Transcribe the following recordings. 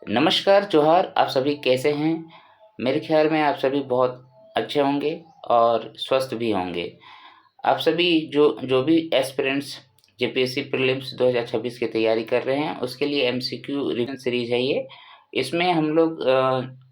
नमस्कार, जोहार। आप सभी कैसे हैं? मेरे ख़्याल में आप सभी बहुत अच्छे होंगे और स्वस्थ भी होंगे। आप सभी जो जो भी एस्पिरेंट्स जेपीएससी प्रीलिम्स 2026 की तैयारी कर रहे हैं, उसके लिए एमसीक्यू रिविज़न सीरीज़ है ये। इसमें हम लोग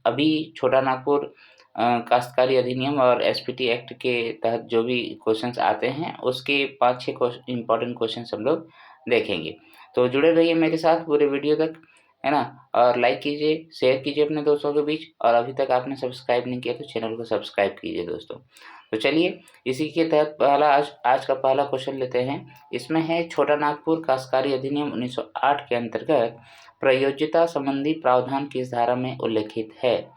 अभी छोटा नागपुर काश्तकारी अधिनियम और एसपीटी एक्ट के तहत जो भी क्वेश्चंस आते हैं, उसके 5-6 इम्पोर्टेंट क्वेश्चंस हम लोग देखेंगे। तो जुड़े रहिए मेरे साथ पूरे वीडियो तक, है ना? और लाइक कीजिए, शेयर कीजिए अपने दोस्तों के बीच, और अभी तक आपने सब्सक्राइब नहीं किया तो चैनल को सब्सक्राइब कीजिए दोस्तों। तो चलिए, इसी के तहत आज का पहला क्वेश्चन लेते हैं। इसमें है, छोटा नागपुर काश्तकारी अधिनियम 1908 के अंतर्गत प्रयोज्यता संबंधी प्रावधान किस धारा में उल्लेखित है?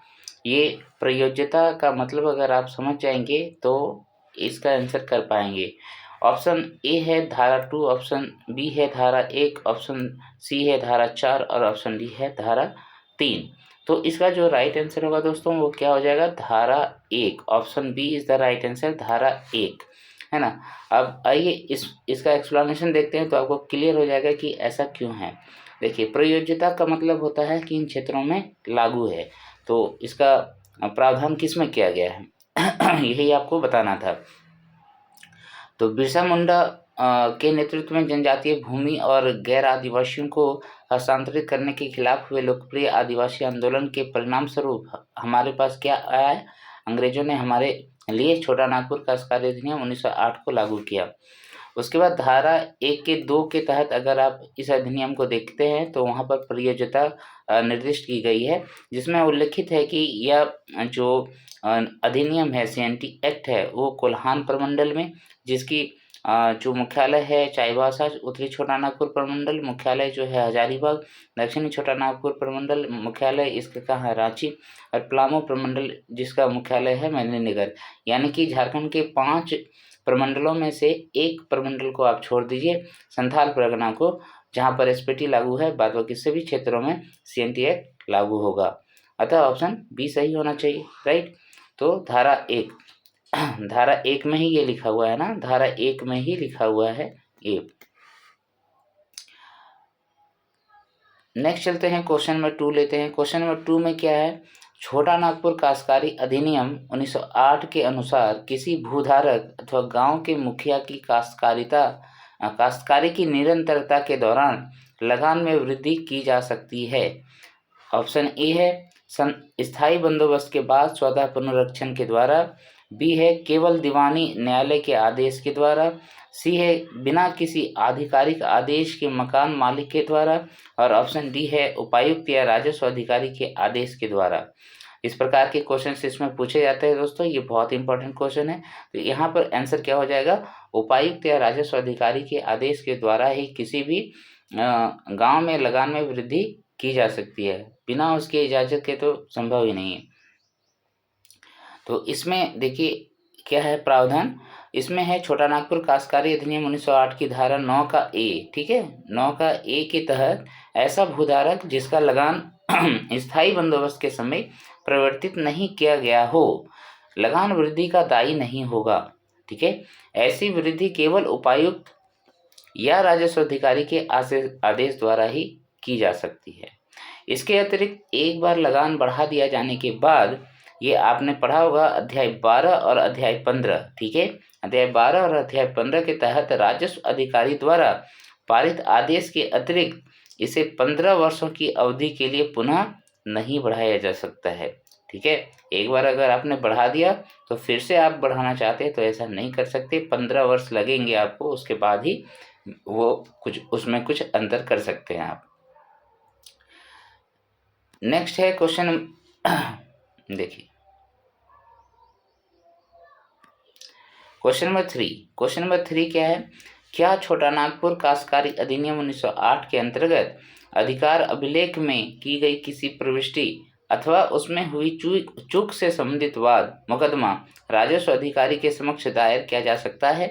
ये प्रयोज्यता का मतलब अगर आप समझ जाएंगे तो इसका आंसर कर पाएंगे। ऑप्शन ए है धारा 2, ऑप्शन बी है धारा 1, ऑप्शन सी है धारा 4 और ऑप्शन डी है धारा 3। तो इसका जो राइट आंसर होगा दोस्तों वो क्या हो जाएगा? धारा 1। Option B is the right answer, धारा 1, है ना? अब आइए इसका एक्सप्लेनेशन देखते हैं तो आपको क्लियर हो जाएगा कि ऐसा क्यों है। देखिए, प्रयोज्यता का मतलब होता है कि इन क्षेत्रों में लागू है, तो इसका प्रावधान किस में किया गया है यही आपको बताना था। तो बिरसा मुंडा के नेतृत्व में जनजातीय भूमि और गैर आदिवासियों को हस्तांतरित करने के खिलाफ हुए लोकप्रिय आदिवासी आंदोलन के परिणाम स्वरूप हमारे पास क्या आया है? अंग्रेजों ने हमारे लिए छोटा नागपुर काश्तकारी अधिनियम 1908 को लागू किया। उसके बाद धारा 1 के 2 के तहत अगर आप इस अधिनियम को देखते हैं तो वहाँ पर प्रयोज्यता निर्दिष्ट की गई है, जिसमें उल्लिखित है कि यह जो अधिनियम है, सीएनटी एक्ट है, वो कोल्हान प्रमंडल में, जिसकी जो मुख्यालय है चाईबासा, उत्तरी छोटा नागपुर प्रमंडल, मुख्यालय जो है हजारीबाग, दक्षिणी छोटा नागपुर प्रमंडल, मुख्यालय इसका कहाँ है? रांची, और पलामू प्रमंडल जिसका मुख्यालय है मेदिनीनगर। यानी कि झारखंड के 5 प्रमंडलों में से एक प्रमंडल को आप छोड़ दीजिए, संथाल परगना को, जहाँ पर एसपीटी लागू है, बाद बाकी सभी क्षेत्रों में सीएनटी एक्ट लागू होगा। अतः ऑप्शन बी सही होना चाहिए, राइट? तो धारा 1 धारा 1 में ही ये लिखा हुआ है ना, धारा 1 में ही लिखा हुआ है ये। नेक्स्ट चलते हैं, क्वेश्चन नंबर 2 लेते हैं। क्वेश्चन नंबर 2 में क्या है? छोटा नागपुर काश्तकारी अधिनियम 1908 के अनुसार किसी भूधारक अथवा गांव के मुखिया की काश्तकारी की निरंतरता के दौरान लगान में वृद्धि की जा सकती है। ऑप्शन ए है स्थायी बंदोबस्त के बाद स्वतः पुनरीक्षण के द्वारा, बी है केवल दीवानी न्यायालय के आदेश के द्वारा, सी है बिना किसी आधिकारिक आदेश के मकान मालिक के द्वारा, और ऑप्शन डी है उपायुक्त या राजस्व अधिकारी के आदेश के द्वारा। इस प्रकार के क्वेश्चंस इसमें पूछे जाते हैं दोस्तों, ये बहुत इंपॉर्टेंट क्वेश्चन है। तो यहाँ पर आंसर क्या हो जाएगा? उपायुक्त या राजस्व अधिकारी के आदेश के द्वारा ही किसी भी गांव में लगान में वृद्धि की जा सकती है, बिना उसके इजाज़त के तो संभव ही नहीं है। तो इसमें देखिए क्या है प्रावधान। इसमें है छोटा नागपुर काश्तकारी अधिनियम 1908 की धारा 9 का ए, ठीक है, 9 का ए के तहत ऐसा भूधारक जिसका लगान स्थायी बंदोबस्त के समय परिवर्तित नहीं किया गया हो, लगान वृद्धि का दायी नहीं होगा, ठीक है। ऐसी वृद्धि केवल उपायुक्त या राजस्व अधिकारी के आदेश द्वारा ही की जा सकती है। इसके अतिरिक्त एक बार लगान बढ़ा दिया जाने के बाद, ये आपने पढ़ा होगा अध्याय 12 और अध्याय 15, ठीक है, अध्याय 12 और अध्याय 15 के तहत राजस्व अधिकारी द्वारा पारित आदेश के अतिरिक्त इसे 15 वर्षों की अवधि के लिए पुनः नहीं बढ़ाया जा सकता है, ठीक है। एक बार अगर आपने बढ़ा दिया तो फिर से आप बढ़ाना चाहते हैं तो ऐसा नहीं कर सकते, 15 वर्ष लगेंगे आपको, उसके बाद ही वो उसमें कुछ अंतर कर सकते हैं आप। नेक्स्ट है क्वेश्चन देखिए, क्वेश्चन नंबर 3। क्वेश्चन नंबर 3 क्या है? क्या छोटा नागपुर काश्तकारी अधिनियम 1908 के अंतर्गत अधिकार अभिलेख में की गई किसी प्रविष्टि अथवा उसमें हुई चूक से संबंधित वाद मुकदमा राजस्व अधिकारी के समक्ष दायर किया जा सकता है?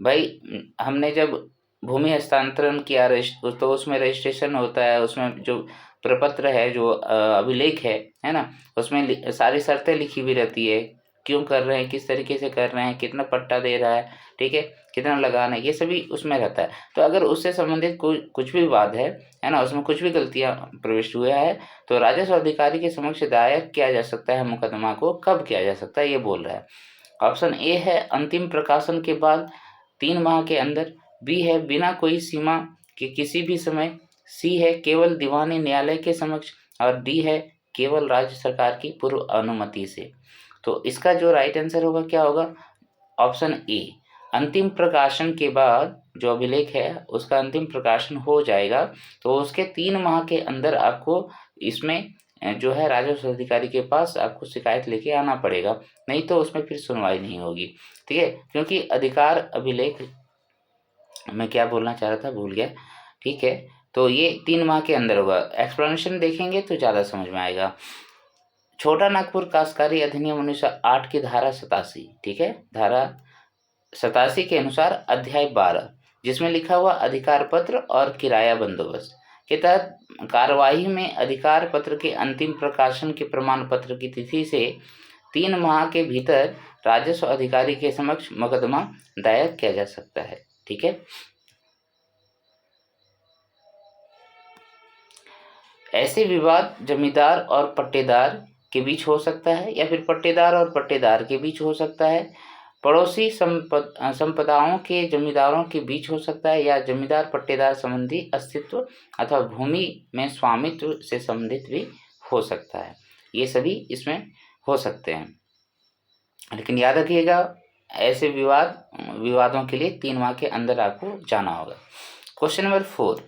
भाई, हमने जब भूमि हस्तांतरण किया तो उसमें रजिस्ट्रेशन होता है, उसमें जो प्रपत्र है, जो अभिलेख है ना, उसमें सारी शर्तें लिखी हुई रहती है, क्यों कर रहे हैं, किस तरीके से कर रहे हैं, कितना पट्टा दे रहा है, ठीक है, कितना लगाना है, ये सभी उसमें रहता है। तो अगर उससे संबंधित कोई कुछ भी विवाद है ना, उसमें कुछ भी गलतियां प्रविष्ट हुआ है तो राजस्व अधिकारी के समक्ष दायर किया जा सकता है मुकदमा को। कब किया जा सकता है ये बोल रहा है। ऑप्शन ए है अंतिम प्रकाशन के बाद 3 माह के अंदर, बी है बिना कोई सीमा के किसी भी समय, सी है केवल दीवानी न्यायालय के समक्ष, और डी है केवल राज्य सरकार की पूर्व अनुमति से। तो इसका जो राइट आंसर होगा क्या होगा, ऑप्शन ए, अंतिम प्रकाशन के बाद जो अभिलेख है उसका अंतिम प्रकाशन हो जाएगा तो उसके 3 माह के अंदर आपको इसमें जो है राजस्व अधिकारी के पास आपको शिकायत लेके आना पड़ेगा, नहीं तो उसमें फिर सुनवाई नहीं होगी, ठीक है। क्योंकि अधिकार अभिलेख, मैं क्या बोलना चाह रहा था भूल गया, ठीक है। तो ये 3 माह के अंदर होगा। एक्सप्लेनेशन देखेंगे तो ज़्यादा समझ में आएगा। छोटा नागपुर काश्तकारी अधिनियम 1908 की धारा 87, ठीक है, धारा 87 के अनुसार अध्याय 12 जिसमें लिखा हुआ अधिकार पत्र और किराया बंदोबस्त के तहत कार्यवाही में अधिकार पत्र के अंतिम प्रकाशन के प्रमाण पत्र की तिथि से 3 माह के भीतर राजस्व अधिकारी के समक्ष मुकदमा दायर किया जा सकता है, ठीक है। ऐसे विवाद जमींदार और पट्टेदार के बीच हो सकता है या फिर पट्टेदार और पट्टेदार के बीच हो सकता है, पड़ोसी संपदाओं के जमींदारों के बीच हो सकता है, या जमींदार पट्टेदार संबंधी अस्तित्व अथवा भूमि में स्वामित्व से संबंधित भी हो सकता है। ये सभी इसमें हो सकते हैं, लेकिन याद रखिएगा ऐसे विवादों के लिए 3 माह के अंदर आपको जाना होगा। क्वेश्चन नंबर 4,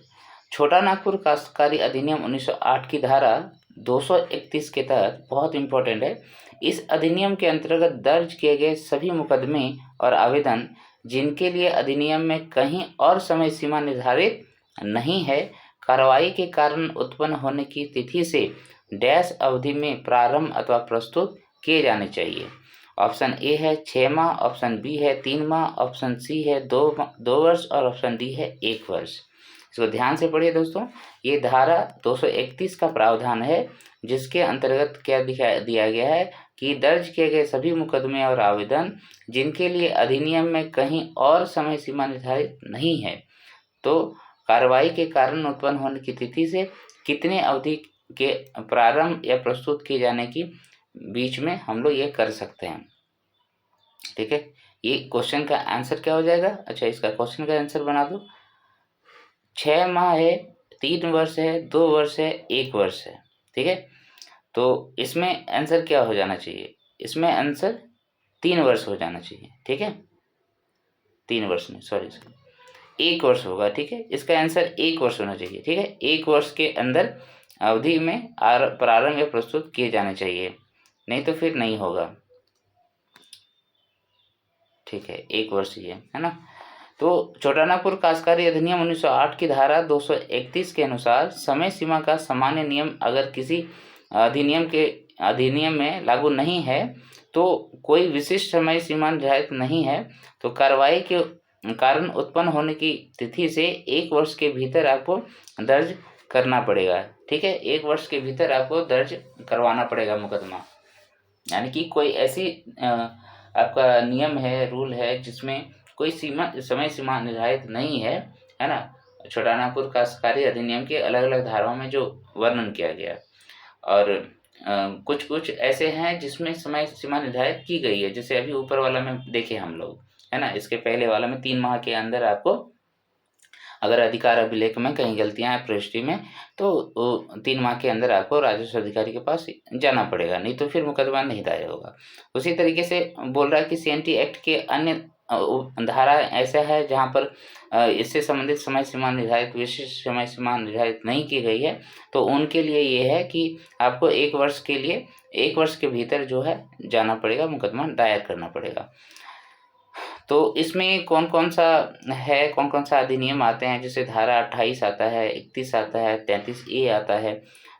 छोटा नागपुर काश्तकारी अधिनियम 1908 की धारा 231 के तहत, बहुत इंपॉर्टेंट है, इस अधिनियम के अंतर्गत दर्ज किए गए सभी मुकदमे और आवेदन जिनके लिए अधिनियम में कहीं और समय सीमा निर्धारित नहीं है, कार्रवाई के कारण उत्पन्न होने की तिथि से डैश अवधि में प्रारंभ अथवा प्रस्तुत किए जाने चाहिए। ऑप्शन ए है 6 माह, ऑप्शन बी है 3 माह, ऑप्शन सी है 2 वर्ष और ऑप्शन डी है 1 वर्ष। इसको ध्यान से पढ़िए दोस्तों। ये धारा 231 का प्रावधान है जिसके अंतर्गत क्या दिया गया है कि दर्ज किए गए सभी मुकदमे और आवेदन जिनके लिए अधिनियम में कहीं और समय सीमा निर्धारित नहीं है, तो कार्रवाई के कारण उत्पन्न होने की तिथि से कितने अवधि के प्रारंभ या प्रस्तुत किए जाने की बीच में हम लोग ये कर सकते हैं, ठीक है। ये क्वेश्चन का आंसर क्या हो जाएगा, अच्छा इसका क्वेश्चन का आंसर बना दो। 6 माह है, 3 वर्ष है, 2 वर्ष है, 1 वर्ष है, ठीक है। तो इसमें आंसर क्या हो जाना चाहिए, इसमें आंसर 3 वर्ष हो जाना चाहिए, ठीक है। 3 वर्ष नहीं, सॉरी 1 वर्ष होगा, ठीक है। इसका आंसर 1 वर्ष होना चाहिए, ठीक है। 1 वर्ष के अंदर अवधि में प्रारंभ या प्रस्तुत किए जाने चाहिए, नहीं तो फिर नहीं होगा, ठीक है। 1 वर्ष ही है ना। तो छोटा नागपुर काश्तकारी अधिनियम 1908 की धारा 231 के अनुसार समय सीमा का सामान्य नियम अगर किसी अधिनियम में लागू नहीं है तो कोई विशिष्ट समय सीमा निर्धारित नहीं है, तो कार्रवाई के कारण उत्पन्न होने की तिथि से 1 वर्ष के भीतर आपको दर्ज करना पड़ेगा, ठीक है। 1 वर्ष के भीतर आपको दर्ज करवाना पड़ेगा मुकदमा। यानी कि कोई ऐसी आपका नियम है, रूल है जिसमें कोई समय सीमा निर्धारित नहीं है ना। छोटा नागपुर काश्तकारी अधिनियम के अलग अलग धाराओं में जो वर्णन किया गया, और कुछ कुछ ऐसे हैं जिसमें समय सीमा निर्धारित की गई है, जैसे अभी ऊपर वाला में देखे हम लोग, है ना। इसके पहले वाला में 3 माह के अंदर आपको अगर अधिकार अभिलेख में कहीं गलतियां हैं प्रविष्टि में, तो 3 माह के अंदर आपको राजस्व अधिकारी के पास जाना पड़ेगा, नहीं तो फिर मुकदमा नहीं दायर होगा। उसी तरीके से बोल रहा है कि CNT एक्ट के अन्य धारा ऐसा है जहाँ पर इससे संबंधित समय सीमा निर्धारित, विशिष्ट समय सीमा निर्धारित नहीं की गई है, तो उनके लिए ये है कि आपको 1 वर्ष के लिए 1 वर्ष के भीतर जो है जाना पड़ेगा, मुकदमा दायर करना पड़ेगा। तो इसमें कौन कौन सा अधिनियम आते हैं, जैसे धारा 28 आता है, 31 आता है, 33A आता है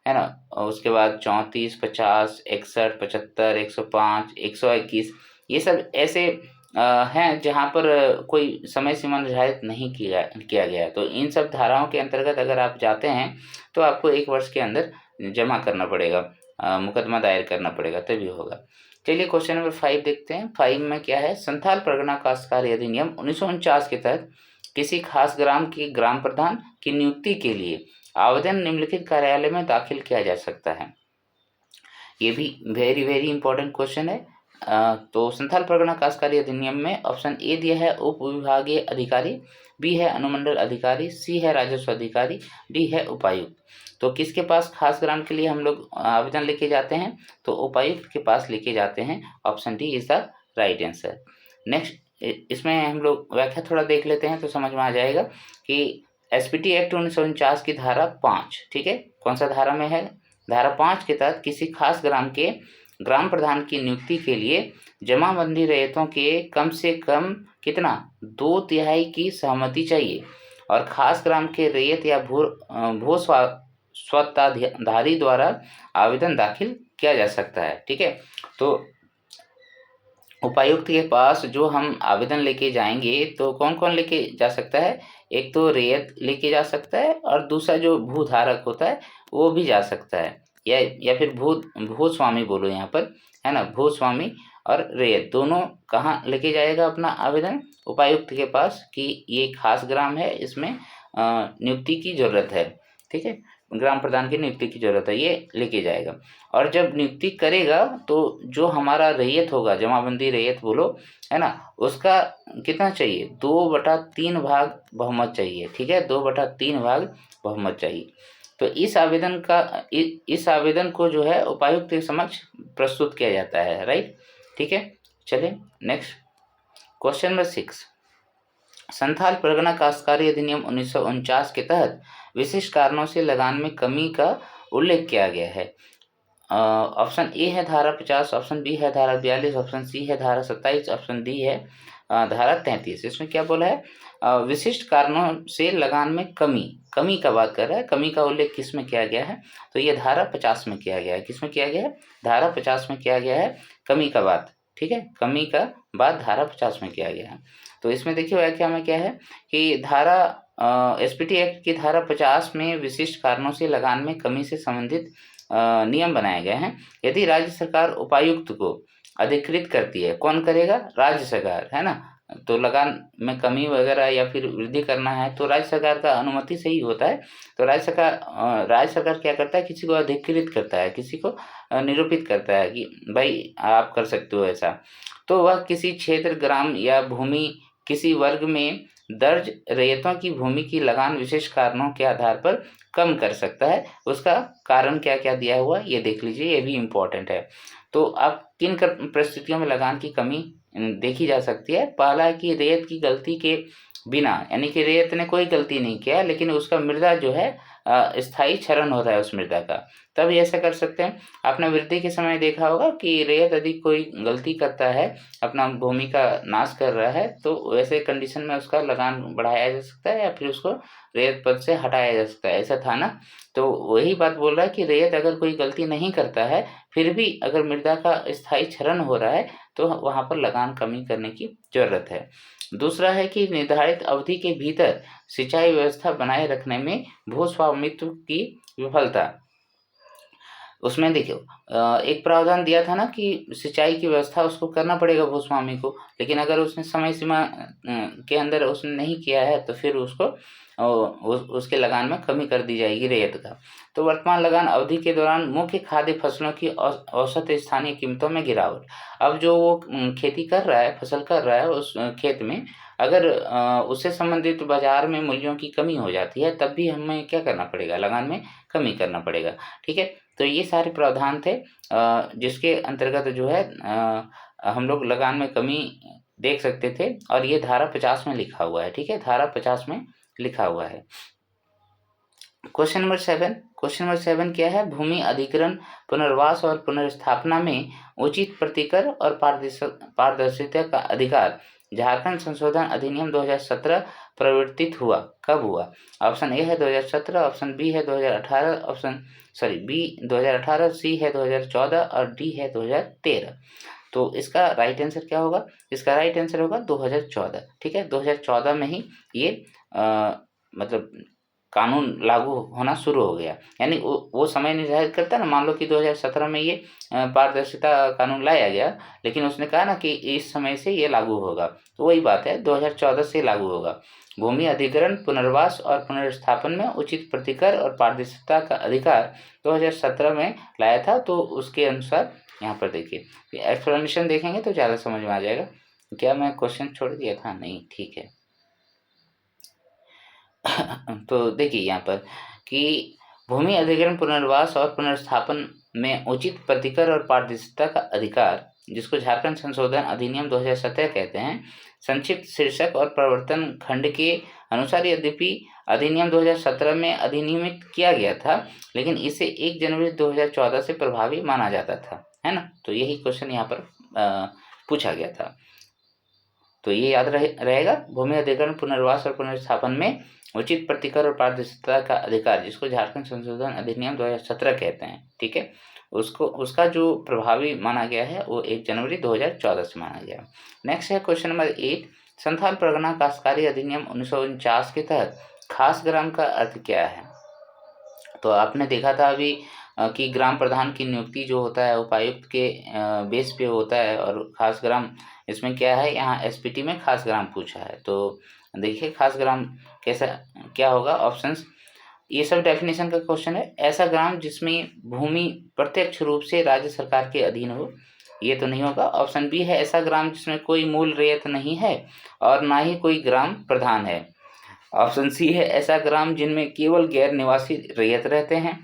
ना। और उसके बाद 34, 50, 61, 75, 105, 121, ये सब ऐसे हैं जहाँ पर कोई समय सीमा निर्धारित नहीं किया गया। तो इन सब धाराओं के अंतर्गत अगर आप जाते हैं तो आपको 1 वर्ष के अंदर जमा करना पड़ेगा, मुकदमा दायर करना पड़ेगा, तभी होगा। चलिए क्वेश्चन नंबर 5 देखते हैं। 5 में क्या है, संथाल परगना काश्तकारी अधिनियम 1949 के तहत किसी खास ग्राम के ग्राम प्रधान की नियुक्ति के लिए आवेदन निम्नलिखित कार्यालय में दाखिल किया जा सकता है। ये भी वेरी वेरी इंपॉर्टेंट क्वेश्चन है। तो संथाल परगना काश्तकारी अधिनियम में ऑप्शन ए दिया है उप विभागीय अधिकारी, बी है अनुमंडल अधिकारी, सी है राजस्व अधिकारी, डी है उपायुक्त। तो किसके पास खास ग्राम के लिए हम लोग आवेदन लेके जाते हैं, तो उपायुक्त के पास लेके जाते हैं। Option D is the right answer. Next इसमें हम लोग व्याख्या थोड़ा देख लेते हैं तो समझ में आ जाएगा कि एसपीटी एक्ट 1949 की धारा 5, ठीक है, कौन सा धारा में है, धारा 5 के तहत किसी खास ग्राम के ग्राम प्रधान की नियुक्ति के लिए जमाबंदी रैयतों के कम से कम कितना 2/3 की सहमति चाहिए और खास ग्राम के रैयत या भू स्वत्ताधारी द्वारा आवेदन दाखिल किया जा सकता है। ठीक है, तो उपायुक्त के पास जो हम आवेदन लेके जाएंगे तो कौन कौन लेके जा सकता है, एक तो रैयत लेके जा सकता है और दूसरा जो भूधारक होता है वो भी जा सकता है, या फिर भूस्वामी बोलो यहाँ पर, है ना, भूस्वामी और रैयत दोनों कहाँ लेके जाएगा अपना आवेदन, उपायुक्त के पास कि ये खास ग्राम है, इसमें नियुक्ति की जरूरत है। ठीक है, ग्राम प्रधान की नियुक्ति की जरूरत है, ये लेके जाएगा। और जब नियुक्ति करेगा तो जो हमारा रैयत होगा, जमाबंदी रैयत बोलो, है ना, उसका कितना चाहिए, 2/3 भाग बहुमत चाहिए। ठीक है, 2/3 भाग बहुमत चाहिए। तो इस आवेदन को जो है उपायुक्त के समक्ष प्रस्तुत किया जाता है। राइट, ठीक है, चलिए next question number 6। Santhal Pargana काश्तकारी अधिनियम 1949 के तहत विशिष्ट कारणों से लगान में कमी का उल्लेख किया गया है। ऑप्शन ए है धारा 50, ऑप्शन बी है धारा 42, ऑप्शन सी है धारा 27, ऑप्शन डी है धारा 33। इसमें क्या बोला है, विशिष्ट कारणों से लगान में कमी का बात कर रहा है। कमी का उल्लेख किस में किया गया है, तो ये धारा 50 में किया गया है। किस में किया गया है, धारा 50 में किया गया है कमी का बात। ठीक है, कमी का बात धारा 50 में किया गया है। तो इसमें देखिए व्याख्या में क्या है कि धारा एसपीटी एक्ट की धारा 50 में विशिष्ट कारणों से लगान में कमी से संबंधित नियम बनाए गए हैं। यदि राज्य सरकार उपायुक्त को अधिकृत करती है, कौन करेगा, राज्य सरकार, है ना, तो लगान में कमी वगैरह या फिर वृद्धि करना है तो राज्य सरकार का अनुमति से ही होता है। तो राज्य सरकार क्या करता है, किसी को अधिकृत करता है, किसी को निरूपित करता है कि भाई आप कर सकते हो ऐसा। तो वह किसी क्षेत्र, ग्राम या भूमि किसी वर्ग में दर्ज रैयतों की भूमि की लगान विशेष कारणों के आधार पर कम कर सकता है। उसका कारण क्या क्या दिया हुआ ये देख लीजिए, ये भी इम्पोर्टेंट है। तो अब किन परिस्थितियों में लगान की कमी देखी जा सकती है। पहला है कि रैयत की गलती के बिना, यानी कि रैयत ने कोई गलती नहीं किया लेकिन उसका मृदा जो है स्थायी क्षरण हो रहा है उस मृदा का, तब ये ऐसा कर सकते हैं। आपने वृद्धि के समय देखा होगा कि रैयत यदि कोई गलती करता है, अपना भूमि का नाश कर रहा है, तो वैसे कंडीशन में उसका लगान बढ़ाया जा सकता है या फिर उसको रैयत पद से हटाया जा सकता है, ऐसा था ना। तो वही बात बोल रहा है कि रैयत अगर कोई गलती नहीं करता है फिर भी अगर मृदा का स्थायी क्षरण हो रहा है तो वहाँ पर लगान कमी करने की जरूरत है। दूसरा है कि निर्धारित अवधि के भीतर सिंचाई व्यवस्था बनाए रखने में भूस्वामित्व की विफलता, उसमें देखियो एक प्रावधान दिया था ना कि सिंचाई की व्यवस्था उसको करना पड़ेगा भूस्वामी को, लेकिन अगर उसने समय सीमा के अंदर उसने नहीं किया है तो फिर उसको उसके लगान में कमी कर दी जाएगी रैयत का। तो वर्तमान लगान अवधि के दौरान मुख्य खाद्य फसलों की औसत स्थानीय कीमतों में गिरावट। अब जो वो खेती कर रहा है, फसल कर रहा है, उस खेत में अगर उससे संबंधित बाजार में मूल्यों की कमी हो जाती है तब भी हमें क्या करना पड़ेगा, लगान में कमी करना पड़ेगा। ठीक है, तो ये सारे प्रावधान थे जिसके अंतर्गत जो है हम लोग लगान में कमी देख सकते थे और ये धारा 50 में लिखा हुआ है। ठीक है, धारा 50 में लिखा हुआ है। क्वेश्चन नंबर 7 क्या है, भूमि अधिग्रहण, पुनर्वास और पुनर्स्थापना में उचित प्रतिकर और पारदर्शिता का अधिकार झारखंड संशोधन अधिनियम 2017 प्रवर्तित हुआ, कब हुआ। ऑप्शन ए है 2017, ऑप्शन बी है 2018, बी 2018, सी है 2014 और डी है 2013। तो इसका राइट आंसर क्या होगा, इसका राइट आंसर होगा 2014। ठीक है, 2014 में ही ये मतलब कानून लागू होना शुरू हो गया। यानी वो समय निर्धारित करता है ना, मान लो कि 2017 में ये पारदर्शिता कानून लाया गया, लेकिन उसने कहा ना कि इस समय से ये लागू होगा, तो वही बात है 2014 से लागू होगा। भूमि अधिग्रहण, पुनर्वास और पुनर्स्थापन में उचित प्रतिकर और पारदर्शिता का अधिकार 2017 में लाया था। तो उसके अनुसार यहाँ पर देखिए एक्सप्लेनेशन देखेंगे तो ज़्यादा समझ में आ जाएगा। क्या मैं क्वेश्चन छोड़ दिया था? नहीं, ठीक है। तो देखिए यहाँ पर कि भूमि अधिग्रहण, पुनर्वास और पुनर्स्थापन में उचित प्रतिकर और पारदर्शिता का अधिकार, जिसको झारखंड संशोधन अधिनियम 2017 कहते हैं, संक्षिप्त शीर्षक और प्रवर्तन खंड के अनुसार यद्यपि अधिनियम 2017 में अधिनियमित किया गया था, लेकिन इसे 1 जनवरी 2014 से प्रभावी माना जाता था, है ना। तो यही क्वेश्चन यहाँ पर पूछा गया था, तो ये याद रहेगा। भूमि अधिग्रहण, पुनर्वास और पुनर्स्थापन में उचित प्रतिकर और पारदर्शिता का अधिकार, जिसको झारखंड संशोधन अधिनियम 2017 कहते हैं, ठीक है, उसका जो प्रभावी माना गया है वो 1 जनवरी 2014 से माना गया। नेक्स्ट है क्वेश्चन नंबर 8, संथाल परगना काश्तकारी अधिनियम 1949 के तहत खास ग्राम का अर्थ क्या है? तो आपने देखा था अभी कि ग्राम प्रधान की नियुक्ति जो होता है उपायुक्त के बेस पे होता है, और खास ग्राम इसमें क्या है, यहाँ एसपीटी में खास ग्राम पूछा है। तो देखिए खास ग्राम कैसा क्या होगा, ऑप्शंस, ये सब डेफिनेशन का क्वेश्चन है। ऐसा ग्राम जिसमें भूमि प्रत्यक्ष रूप से राज्य सरकार के अधीन हो, ये तो नहीं होगा। ऑप्शन बी है ऐसा ग्राम जिसमें कोई मूल रैयत नहीं है और ना ही कोई ग्राम प्रधान है। ऑप्शन सी है ऐसा ग्राम जिनमें केवल गैर निवासी रैयत रहते हैं।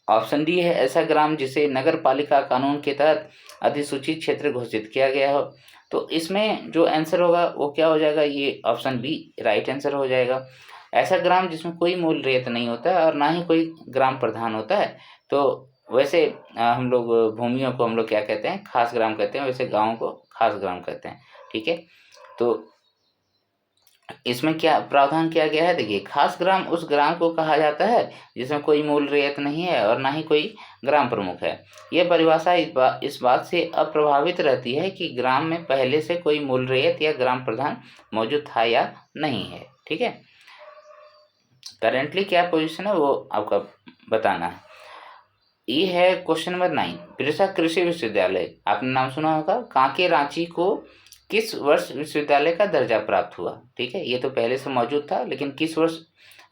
ऑप्शन डी है ऐसा ग्राम जिसे नगर पालिका कानून के तहत अधिसूचित क्षेत्र घोषित किया गया हो। तो इसमें जो आंसर होगा वो क्या हो जाएगा, ये ऑप्शन बी राइट आंसर हो जाएगा। ऐसा ग्राम जिसमें कोई मूल रैयत नहीं होता है और ना ही कोई ग्राम प्रधान होता है। तो वैसे हम लोग भूमियों को हम लोग क्या कहते हैं, खास ग्राम कहते हैं, वैसे गाँव को खास ग्राम कहते हैं, ठीक है। तो इसमें क्या प्रावधान किया गया है, देखिए खास ग्राम उस ग्राम को कहा जाता है जिसमें कोई मूल रैयत नहीं है और ना ही कोई ग्राम प्रमुख है। यह परिभाषा इस बात से अप्रभावित रहती है कि ग्राम में पहले से कोई मूल रैयत या ग्राम प्रधान मौजूद था या नहीं है, ठीक है। करेंटली क्या पोजीशन है वो आपका बताना है। ये है क्वेश्चन नंबर 9, बिरसा कृषि विश्वविद्यालय, आपने नाम सुना होगा, कांके रांची को किस वर्ष विश्वविद्यालय का दर्जा प्राप्त हुआ? ठीक है, ये तो पहले से मौजूद था, लेकिन किस वर्ष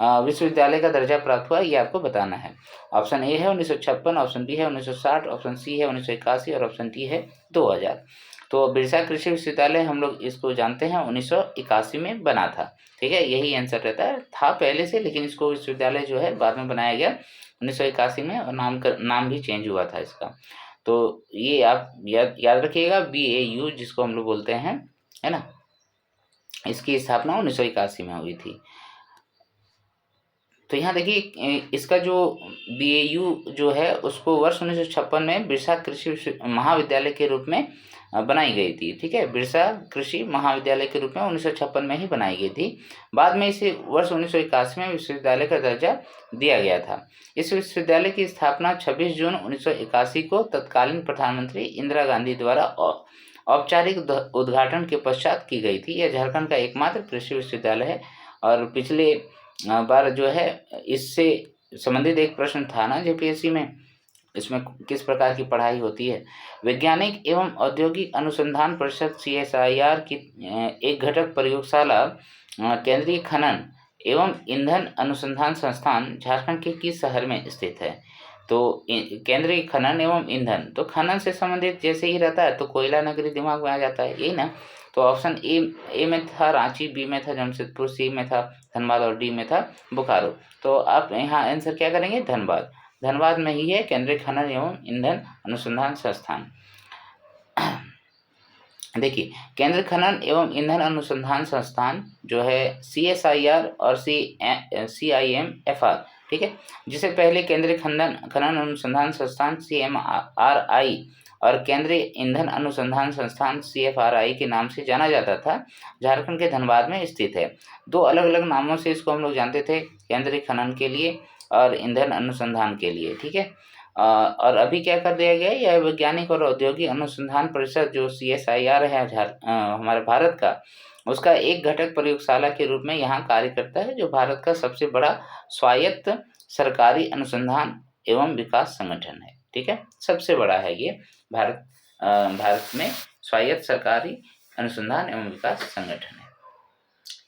विश्वविद्यालय का दर्जा प्राप्त हुआ ये आपको बताना है। ऑप्शन ए है 1956, ऑप्शन बी है 1960, ऑप्शन सी है 1981 और ऑप्शन डी है 2000। तो बिरसा कृषि विश्वविद्यालय हम लोग इसको जानते हैं 1981 में बना था, ठीक है, यही आंसर रहता है। था पहले से, लेकिन इसको विश्वविद्यालय जो है बाद में बनाया गया 1981 में, और नाम भी चेंज हुआ था इसका। तो ये आप याद रखिएगा, BAU जिसको हम लोग बोलते हैं, है ना, इसकी स्थापना 1981 में हुई थी। तो यहाँ देखिए इसका जो BAU जो है उसको वर्ष 1956 में बिरसा कृषि महाविद्यालय के रूप में बनाई गई थी, ठीक है, बिरसा कृषि महाविद्यालय के रूप में 1956 में ही बनाई गई थी। बाद में इसे वर्ष 1981 में विश्वविद्यालय का दर्जा दिया गया था। इस विश्वविद्यालय की स्थापना 26 जून 1981 को तत्कालीन प्रधानमंत्री इंदिरा गांधी द्वारा औपचारिक उद्घाटन के पश्चात की गई थी। यह झारखंड का एकमात्र कृषि विश्वविद्यालय है। और पिछले बार जो है इससे संबंधित एक प्रश्न था ना JPSC में, इसमें किस प्रकार की पढ़ाई होती है। वैज्ञानिक एवं औद्योगिक अनुसंधान परिषद CSIR की एक घटक प्रयोगशाला केंद्रीय खनन एवं ईंधन अनुसंधान संस्थान झारखंड के किस शहर में स्थित है? तो केंद्रीय खनन एवं ईंधन, तो खनन से संबंधित जैसे ही रहता है तो कोयला नगरी दिमाग में आ जाता है, यही ना। तो ऑप्शन ए में था रांची, बी में था जमशेदपुर, सी में था धनबाद और डी में था बोकारो। तो आप यहाँ आंसर क्या करेंगे, धनबाद। धनबाद में ही है केंद्रीय खनन एवं ईंधन अनुसंधान संस्थान। देखिए केंद्रीय खनन एवं ईंधन अनुसंधान संस्थान जो है CSIR और CIMFR, ठीक है, जिसे पहले केंद्रीय खनन अनुसंधान संस्थान CMRI और केंद्रीय ईंधन अनुसंधान संस्थान CFRI के नाम से जाना जाता था, झारखंड के धनबाद में स्थित है। दो अलग अलग नामों से इसको हम लोग जानते थे, केंद्रीय खनन के लिए और ईंधन अनुसंधान के लिए, ठीक है। और अभी क्या कर दिया गया है, यह वैज्ञानिक और औद्योगिक अनुसंधान परिषद जो CSIR है हमारे भारत का, उसका एक घटक प्रयोगशाला के रूप में यहाँ कार्य करता है, जो भारत का सबसे बड़ा स्वायत्त सरकारी अनुसंधान एवं विकास संगठन है। ठीक है, सबसे बड़ा है ये भारत में स्वायत्त सरकारी अनुसंधान एवं विकास संगठन है।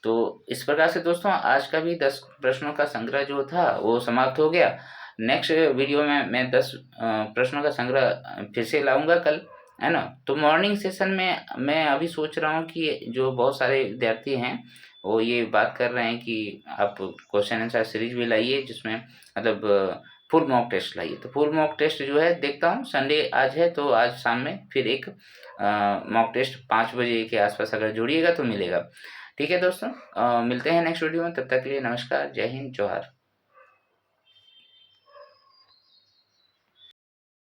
तो इस प्रकार से दोस्तों आज का भी 10 प्रश्नों का संग्रह जो था वो समाप्त हो गया। नेक्स्ट वीडियो में मैं 10 प्रश्नों का संग्रह फिर से लाऊंगा कल, है ना। तो मॉर्निंग सेशन में मैं अभी सोच रहा हूँ कि जो बहुत सारे विद्यार्थी हैं वो ये बात कर रहे हैं कि आप क्वेश्चन आंसर सीरीज भी लाइए, जिसमें मतलब फुल मॉक टेस्ट लाइए। तो फुल मॉक टेस्ट जो है देखता हूँ, संडे आज है तो आज शाम में फिर एक मॉक टेस्ट 5 बजे के आसपास अगर जुड़िएगा तो मिलेगा। ठीक है दोस्तों, मिलते हैं नेक्स्ट वीडियो में, तब तक के लिए नमस्कार, जय हिंद, जोहार।